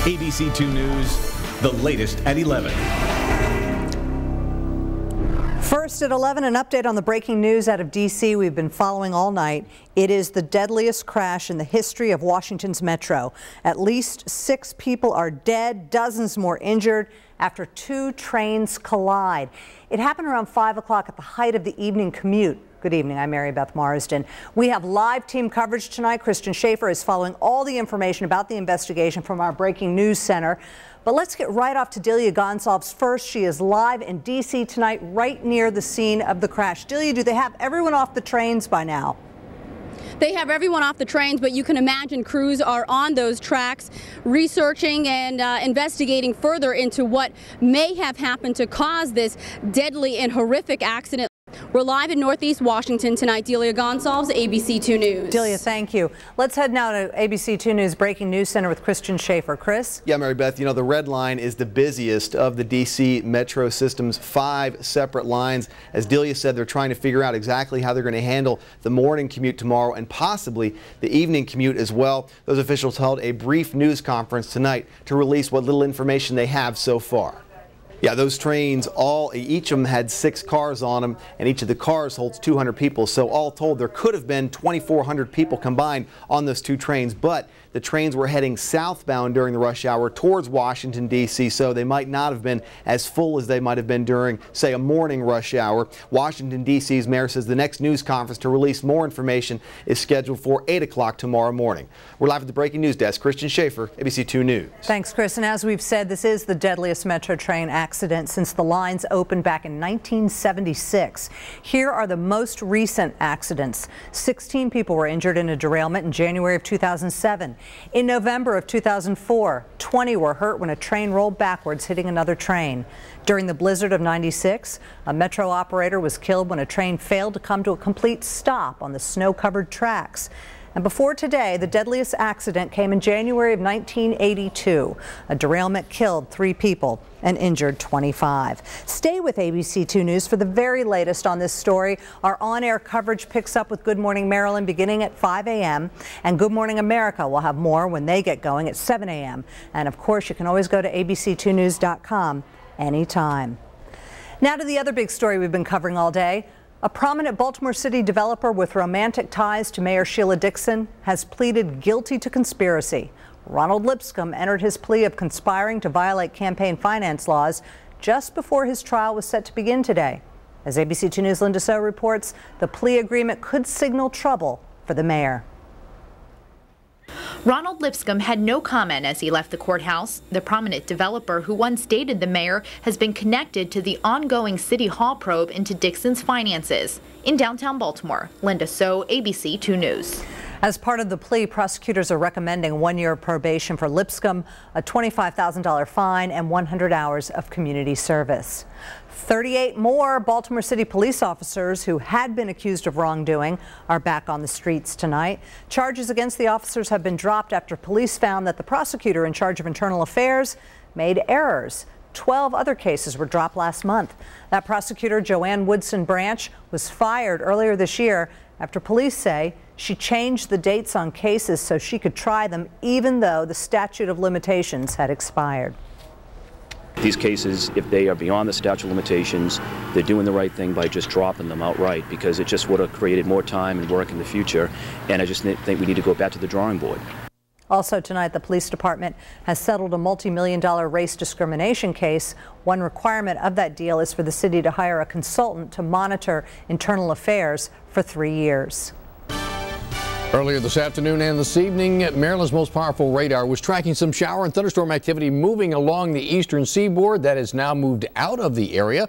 ABC 2 News, the latest at 11. First at 11, an update on the breaking news out of D.C. we've been following all night. It is the deadliest crash in the history of Washington's metro. At least 6 people are dead, dozens more injured after 2 trains collide. It happened around 5 o'clock at the height of the evening commute. Good evening, I'm Mary Beth Marsden. We have live team coverage tonight. Kristen Schaefer is following all the information about the investigation from our breaking news center. But let's get right off to Delia Gonsalves first. She is live in D.C. tonight, right near the scene of the crash. Delia, do they have everyone off the trains by now? They have everyone off the trains, but you can imagine crews are on those tracks researching and investigating further into what may have happened to cause this deadly and horrific accident. We're live in Northeast Washington tonight. Delia Gonsalves, ABC 2 News. Delia, thank you. Let's head now to ABC 2 News Breaking News Center with Christian Schaefer. Chris? Yeah, Mary Beth, you know, the red line is the busiest of the D.C. Metro system's 5 separate lines. As Delia said, they're trying to figure out exactly how they're going to handle the morning commute tomorrow and possibly the evening commute as well. Those officials held a brief news conference tonight to release what little information they have so far. Yeah, those trains, each of them had 6 cars on them, and each of the cars holds 200 people. So all told, there could have been 2,400 people combined on those 2 trains, but the trains were heading southbound during the rush hour towards Washington, D.C., so they might not have been as full as they might have been during, say, a morning rush hour. Washington, D.C.'s mayor says the next news conference to release more information is scheduled for 8 o'clock tomorrow morning. We're live at the Breaking News Desk. Christian Schaefer, ABC 2 News. Thanks, Chris. And as we've said, this is the deadliest Metro train accident since the lines opened back in 1976. Here are the most recent accidents. 16 people were injured in a derailment in January of 2007. In November of 2004, 20 were hurt when a train rolled backwards, hitting another train. During the blizzard of '96, a Metro operator was killed when a train failed to come to a complete stop on the snow-covered tracks. And before today, the deadliest accident came in January of 1982. A derailment killed 3 people and injured 25. Stay with ABC 2 News for the very latest on this story. Our on-air coverage picks up with Good Morning Maryland beginning at 5 a.m. And Good Morning America will have more when they get going at 7 a.m. And of course, you can always go to abc2news.com anytime. Now to the other big story we've been covering all day. A prominent Baltimore City developer with romantic ties to Mayor Sheila Dixon has pleaded guilty to conspiracy. Ronald Lipscomb entered his plea of conspiring to violate campaign finance laws just before his trial was set to begin today. As ABC 2 News' Linda So reports, the plea agreement could signal trouble for the mayor. Ronald Lipscomb had no comment as he left the courthouse. The prominent developer who once dated the mayor has been connected to the ongoing City Hall probe into Dixon's finances. In downtown Baltimore, Linda So, ABC 2 News. As part of the plea, prosecutors are recommending 1 year of probation for Lipscomb, a $25,000 fine, and 100 hours of community service. 38 more Baltimore City police officers who had been accused of wrongdoing are back on the streets tonight. Charges against the officers have been dropped after police found that the prosecutor in charge of internal affairs made errors. 12 other cases were dropped last month. That prosecutor, Joanne Woodson Branch, was fired earlier this year after police say she changed the dates on cases so she could try them even though the statute of limitations had expired. These cases, if they are beyond the statute of limitations, they're doing the right thing by just dropping them outright, because it just would have created more time and work in the future, and I just think we need to go back to the drawing board. Also tonight, the police department has settled a multi-million-dollar race discrimination case. One requirement of that deal is for the city to hire a consultant to monitor internal affairs for 3 years. Earlier this afternoon and this evening, Maryland's most powerful radar was tracking some shower and thunderstorm activity moving along the eastern seaboard. That has now moved out of the area.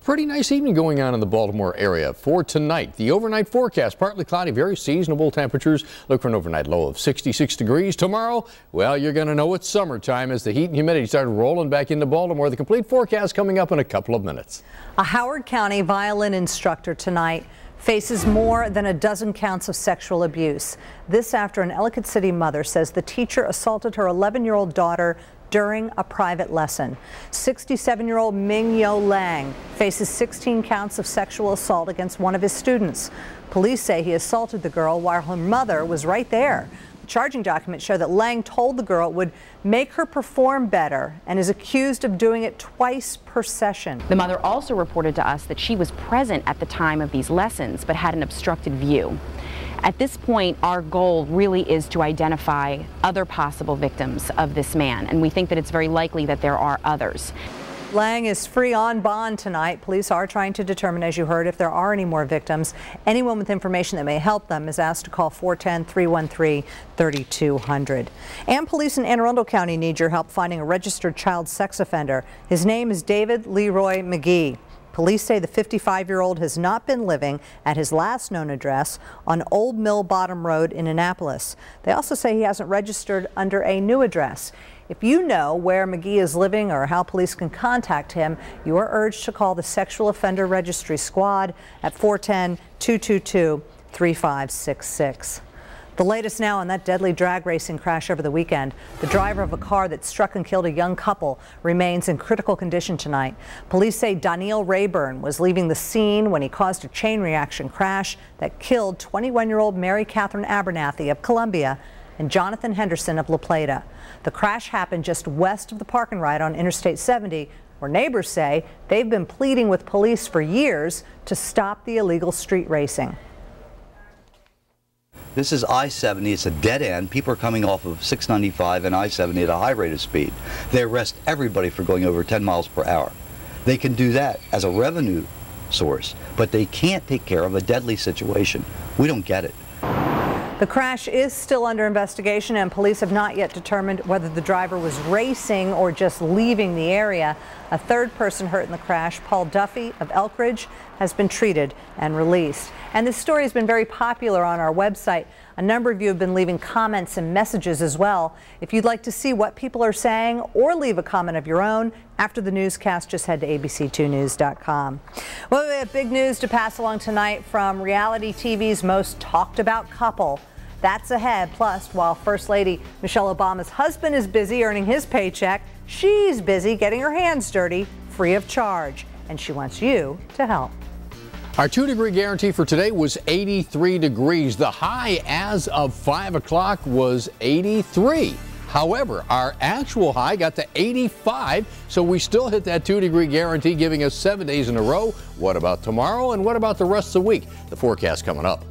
Pretty nice evening going on in the Baltimore area. For tonight, the overnight forecast, partly cloudy, very seasonable temperatures. Look for an overnight low of 66 degrees. Tomorrow, well, you're going to know it's summertime as the heat and humidity start rolling back into Baltimore. The complete forecast coming up in a couple of minutes. A Howard County violin instructor tonight faces more than a dozen counts of sexual abuse. This after an Ellicott City mother says the teacher assaulted her 11-year-old daughter during a private lesson. 67-year-old Ming-Yo Lang faces 16 counts of sexual assault against one of his students. Police say he assaulted the girl while her mother was right there. charging documents show that Lang told the girl it would make her perform better and is accused of doing it twice per session. The mother also reported to us that she was present at the time of these lessons but had an obstructed view. At this point, our goal really is to identify other possible victims of this man, and we think that it's very likely that there are others. Lang is free on bond tonight. Police are trying to determine, as you heard, if there are any more victims. Anyone with information that may help them is asked to call 410-313-3200. And police in Anne Arundel County need your help finding a registered child sex offender. His name is David Leroy McGee. Police say the 55-year-old has not been living at his last known address on Old Mill Bottom Road in Annapolis. They also say he hasn't registered under a new address. If you know where McGee is living or how police can contact him, you are urged to call the Sexual Offender Registry Squad at 410-222-3566. The latest now on that deadly drag racing crash over the weekend. The driver of a car that struck and killed a young couple remains in critical condition tonight. Police say Daniel Rayburn was leaving the scene when he caused a chain reaction crash that killed 21-year-old Mary Catherine Abernathy of Columbia and Jonathan Henderson of La Plata. The crash happened just west of the park and ride on Interstate 70, where neighbors say they've been pleading with police for years to stop the illegal street racing. This is I-70. It's a dead end. People are coming off of 695 and I-70 at a high rate of speed. They arrest everybody for going over 10 miles per hour. They can do that as a revenue source, but they can't take care of a deadly situation. We don't get it. The crash is still under investigation, and police have not yet determined whether the driver was racing or just leaving the area. A third person hurt in the crash, Paul Duffy of Elkridge, has been treated and released. And this story has been very popular on our website. A number of you have been leaving comments and messages as well. If you'd like to see what people are saying or leave a comment of your own after the newscast, just head to abc2news.com. Well, we have big news to pass along tonight from reality TV's most talked about couple. That's ahead. Plus, while First Lady Michelle Obama's husband is busy earning his paycheck, she's busy getting her hands dirty free of charge, and she wants you to help. Our 2-degree guarantee for today was 83 degrees. The high as of 5 o'clock was 83. However, our actual high got to 85, so we still hit that 2-degree guarantee, giving us 7 days in a row. What about tomorrow, and what about the rest of the week? The forecast coming up.